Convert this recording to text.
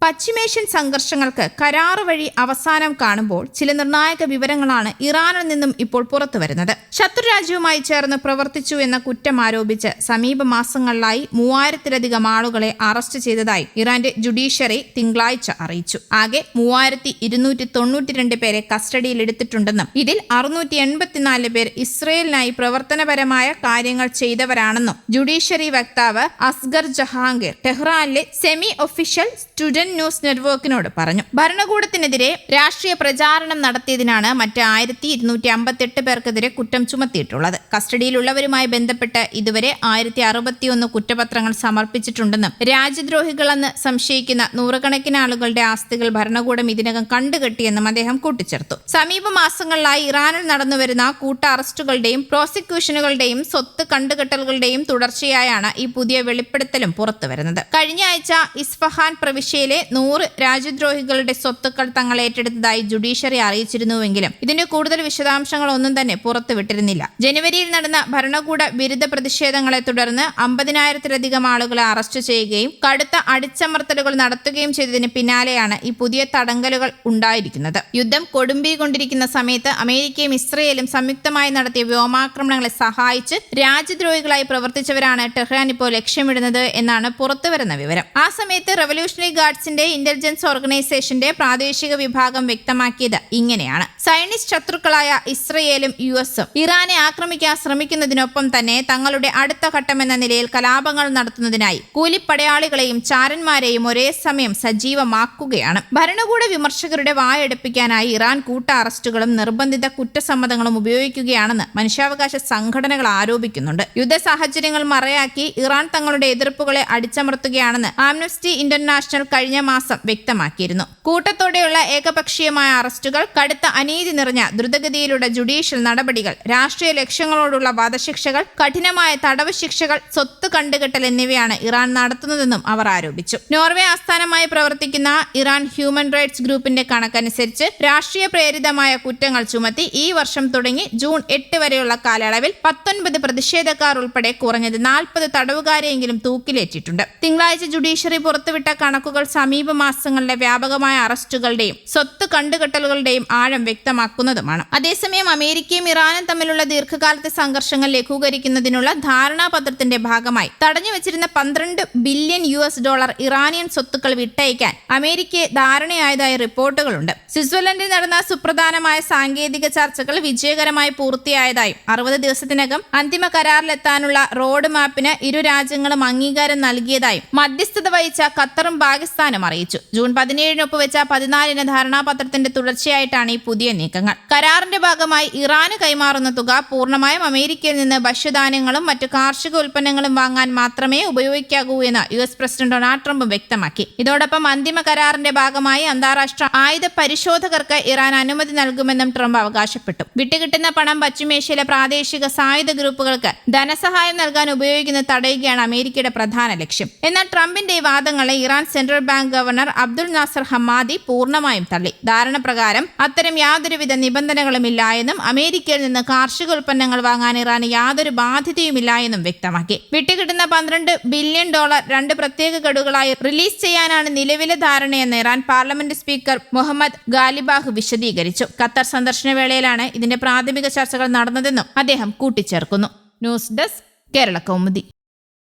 പശ്ചിമേഷ്യൻ സംഘർഷങ്ങൾക്ക് കരാറ് വഴി അവസാനം കാണുമ്പോൾ ചില നിർണായക വിവരങ്ങളാണ് ഇറാനിൽ നിന്നും ഇപ്പോൾ പുറത്തുവരുന്നത്. ശത്രുരാജ്യവുമായി ചേർന്ന് പ്രവർത്തിച്ചു എന്ന കുറ്റം ആരോപിച്ച് സമീപ മാസങ്ങളിലായി 3000-ലധികം ആളുകളെ അറസ്റ്റ് ചെയ്തതായി ഇറാന്റെ ജുഡീഷ്യറി തിങ്കളാഴ്ച അറിയിച്ചു. ആകെ 3292 പേരെ കസ്റ്റഡിയിലെടുത്തിട്ടുണ്ടെന്നും ഇതിൽ 684 പേർ ഇസ്രയേലിനായി പ്രവർത്തനപരമായ കാര്യങ്ങൾ ചെയ്തവരാണെന്നും ജുഡീഷ്യറി വക്താവ് അസ്ഗർ ജഹാംഗീർ ടെഹ്റാനിലെ സെമി ഒഫീഷ്യൽ സ്റ്റുഡന്റ് ന്യൂസ് നെറ്റ്വർക്കിനോട് പറഞ്ഞു. ഭരണകൂടത്തിനെതിരെ രാഷ്ട്രീയ പ്രചാരണം നടത്തിയതിനാണ് മറ്റ് 1258 പേർക്കെതിരെ കുറ്റം ചുമത്തിയിട്ടുള്ളത്. കസ്റ്റഡിയിലുള്ളവരുമായി ബന്ധപ്പെട്ട് ഇതുവരെ 1061 കുറ്റപത്രങ്ങൾ സമർപ്പിച്ചിട്ടുണ്ടെന്നും രാജ്യദ്രോഹികളെന്ന് സംശയിക്കുന്ന നൂറുകണക്കിന് ആളുകളുടെ ആസ്തികൾ ഭരണകൂടം ഇതിനകം കണ്ടുകെട്ടിയെന്നും അദ്ദേഹം കൂട്ടിച്ചേർത്തു. സമീപ മാസങ്ങളിലായി ഇറാനിൽ നടന്നുവരുന്ന കൂട്ട അറസ്റ്റുകളുടെയും പ്രോസിക്യൂഷനുകളുടെയും സ്വത്ത് കണ്ടുകെട്ടലുകളുടെയും തുടർച്ചയായാണ് ഈ പുതിയ വെളിപ്പെടുത്തലും പുറത്തുവരുന്നത്. കഴിഞ്ഞ ആഴ്ച ഇസ്ഫഹാൻ പ്രവിശ്യയിലെ 100 രാജ്യദ്രോഹികളുടെ സ്വത്തുക്കൾ തങ്ങൾ ഏറ്റെടുത്തതായി ജുഡീഷ്യറി അറിയിച്ചിരുന്നുവെങ്കിലും ഇതിന്റെ കൂടുതൽ വിശദാംശങ്ങൾ ഒന്നും തന്നെ പുറത്തുവിട്ടിരുന്നില്ല. ജനുവരിയിൽ നടന്ന ഭരണകൂട വിരുദ്ധ പ്രതിഷേധങ്ങളെ തുടർന്ന് 50,000-ലധികം ആളുകളെ അറസ്റ്റ് ചെയ്യുകയും കടുത്ത അടിച്ചമർത്തലുകൾ നടത്തുകയും ചെയ്തതിന് പിന്നാലെയാണ് ഈ പുതിയ തടങ്കലുകൾ ഉണ്ടായിരിക്കുന്നത്. യുദ്ധം കൊടുമ്പിക്കൊണ്ടിരിക്കുന്ന സമയത്ത് അമേരിക്കയും ഇസ്രയേലും സംയുക്തമായി നടത്തിയ വ്യോമാക്രമണങ്ങളെ സഹായിച്ച് രാജ്യദ്രോഹികളായി പ്രവർത്തിച്ചവരാണ് ടെഹ്റാൻ ഇപ്പോൾ ലക്ഷ്യമിടുന്നത് എന്നാണ് പുറത്തുവരുന്ന വിവരം. ആ സമയത്ത് റവല്യൂഷണറി ഗാർഡ്സിന്റെ ഇന്റലിജൻസ് ഓർഗനൈസേഷന്റെ പ്രാദേശിക വിഭാഗം വ്യക്തമാക്കിയത് ഇങ്ങനെയാണ്: സയനിസ്റ്റ് ശത്രുക്കളായ ഇസ്രയേലും യുഎസും ഇറാനെ ആക്രമിക്കാൻ ശ്രമിക്കുന്നതിനൊപ്പം തന്നെ തങ്ങളുടെ അടുത്ത ഘട്ടമെന്ന നിലയിൽ കലാപങ്ങൾ നടത്തുന്നതിനായി കൂലിപ്പടയാളികളെയും ചാരന്മാരെയും ഒരേ സമയം സജീവമാക്കുകയാണ്. ഭരണകൂട വിമർശകരുടെ വായടപ്പിക്കാനായി ഇറാൻ കൂട്ട അറസ്റ്റുകളും നിർബന്ധിത കുറ്റസമ്മതങ്ങളും ഉപയോഗിക്കുകയാണെന്ന് മനുഷ്യാവകാശ സംഘടനകൾ ആരോപിക്കുന്നുണ്ട്. യുദ്ധ സാഹചര്യങ്ങൾ മറയാക്കി ഇറാൻ തങ്ങളുടെ എതിർപ്പുകളെ അടിച്ചമർത്തുകയാണെന്ന് ആംനസ്റ്റി ഇന്റർനാഷണൽ കഴിഞ്ഞ മാസം വ്യക്തമാക്കിയിരുന്നു. കൂട്ടത്തോടെയുള്ള ഏകപക്ഷീയമായ അറസ്റ്റുകൾ, കടുത്ത അനീതി നിറഞ്ഞ ദ്രുതഗതിയിലുള്ള ജുഡീഷ്യൽ നടപടികൾ, രാഷ്ട്രീയ ലക്ഷ്യങ്ങളോടുള്ള വധശിക്ഷകൾ, കഠിനമായ തടവ് ശിക്ഷകൾ, സ്വത്ത് കണ്ടുകെട്ടൽ എന്നിവയാണ് ഇറാൻ നടത്തുന്നതെന്നും അവർ ആരോപിച്ചു. നോർവേ ആസ്ഥാനമായി പ്രവർത്തിക്കുന്ന ഇറാൻ ഹ്യൂമൻ റൈറ്റ്സ് ഗ്രൂപ്പിന്റെ കണക്കനുസരിച്ച് രാഷ്ട്രീയ പ്രേരിതമായ കുറ്റങ്ങൾ ചുമത്തി ഈ വർഷം തുടങ്ങി ജൂൺ 8 വരെയുള്ള കാലയളവിൽ 19 പ്രതിഷേധക്കാർ ഉൾപ്പെടെ കുറഞ്ഞത് 40 തടവുകാരെയെങ്കിലും തൂക്കിലേറ്റിട്ടുണ്ട്. തിങ്കളാഴ്ച ജുഡീഷ്യറി പുറത്തുവിട്ട കണക്കുകൾ സമീപ മാസങ്ങളിലെ വ്യാപകമായ അറസ്റ്റുകളുടെയും സ്വത്ത് കണ്ടുകെട്ടലുകളുടെയും ആഴം വ്യക്തമാക്കുന്നതുമാണ്. അതേസമയം അമേരിക്കയും ഇറാനും തമ്മിലുള്ള ദീർഘകാലത്തെ സംഘർഷങ്ങൾ ലഘൂകരിക്കുന്നതിനുള്ള ധാരണാപത്രത്തിന്റെ ഭാഗമായി തടഞ്ഞുവച്ചിരുന്ന $12 ബില്യൺ ഇറാനിയൻ സ്വത്തുക്കൾ വിട്ടയക്കാൻ അമേരിക്കയെ ധാരണയായതായി റിപ്പോർട്ടുകളുണ്ട്. സ്വിറ്റ്സർലൻഡിൽ നടന്ന സുപ്രധാനമായ സാങ്കേതിക ചർച്ചകൾ വിജയകരമായി പൂർത്തിയായതായും 60 ദിവസത്തിനകം അന്തിമ കരാറിലെത്താനുള്ള റോഡ് മാപ്പിന് ഇരു രാജ്യങ്ങളും അംഗീകാരം നൽകിയതായും മധ്യസ്ഥത വഹിച്ച ഖത്തറും പാകിസ്ഥാനും അറിയിച്ചു. ജൂൺ 17 ഒപ്പുവെച്ച 14 ധാരണാപത്രത്തിന്റെ തുടർച്ചയായിട്ടാണ് ഈ പുതിയ നീക്കങ്ങൾ. കരാറിന്റെ ഭാഗമായി ഇറാന് കൈമാറുന്ന തുക പൂർണ്ണമായും അമേരിക്കയിൽ നിന്ന് ഭക്ഷ്യധാന്യങ്ങളും മറ്റു കാർഷിക ഉൽപ്പന്നങ്ങളും വാങ്ങാൻ മാത്രമേ ഉപയോഗിക്കാവൂ എന്ന് US പ്രസിഡന്റ് ഡൊണാൾഡ് ട്രംപ് വ്യക്തമാക്കി. ഇതോടൊപ്പം അന്തിമ കരാറിന്റെ ഭാഗമായി അന്താരാഷ്ട്ര ആയുധ പരിശോധകർക്ക് ഇറാൻ അനുമതി നൽകുമെന്നും ട്രംപ് അവകാശപ്പെട്ടു. വിട്ടുകിട്ടുന്ന പണം പശ്ചിമേഷ്യയിലെ പ്രാദേശിക സായുധ ഗ്രൂപ്പുകൾക്ക് ധനസഹായം നൽകാൻ ഉപയോഗിക്കുന്നത് തടയുകയാണ് അമേരിക്കയുടെ പ്രധാന ലക്ഷ്യം. എന്നാൽ ട്രംപിന്റെ ഈ വാദങ്ങളെ Iran central bank governor Abdul Nasser Hemmati പൂർണ്ണമായും തള്ളി. ധാരണ പ്രകാരം അത്തരം യാതൊരുവിധ നിബന്ധനകളുമില്ല എന്നും അമേരിക്കയിൽ നിന്ന് കാർഷിക ഉൽപ്പന്നങ്ങൾ വാങ്ങാൻ ഇറാന് യാതൊരു ബാധ്യതയുമില്ല എന്നും വ്യക്തമാക്കി. വിട്ടുകിട്ടുന്ന $12 ബില്യൺ 2 പ്രത്യേക ഗഡുകളായി റിലീസ് ചെയ്യാനാണ് നിലവിലെ ധാരണയെന്ന് ഇറാൻ പാർലമെന്റ് സ്പീക്കർ മുഹമ്മദ് ഗാലിബാഹ് വിശദീകരിച്ചു. ഖത്തർ സന്ദർശന വേളയിലാണ് ഇതിന്റെ പ്രാഥമിക ചർച്ചകൾ നടന്നതെന്നും അദ്ദേഹം കൂട്ടിച്ചേർക്കുന്നു. News desk Kerala Kaumudi.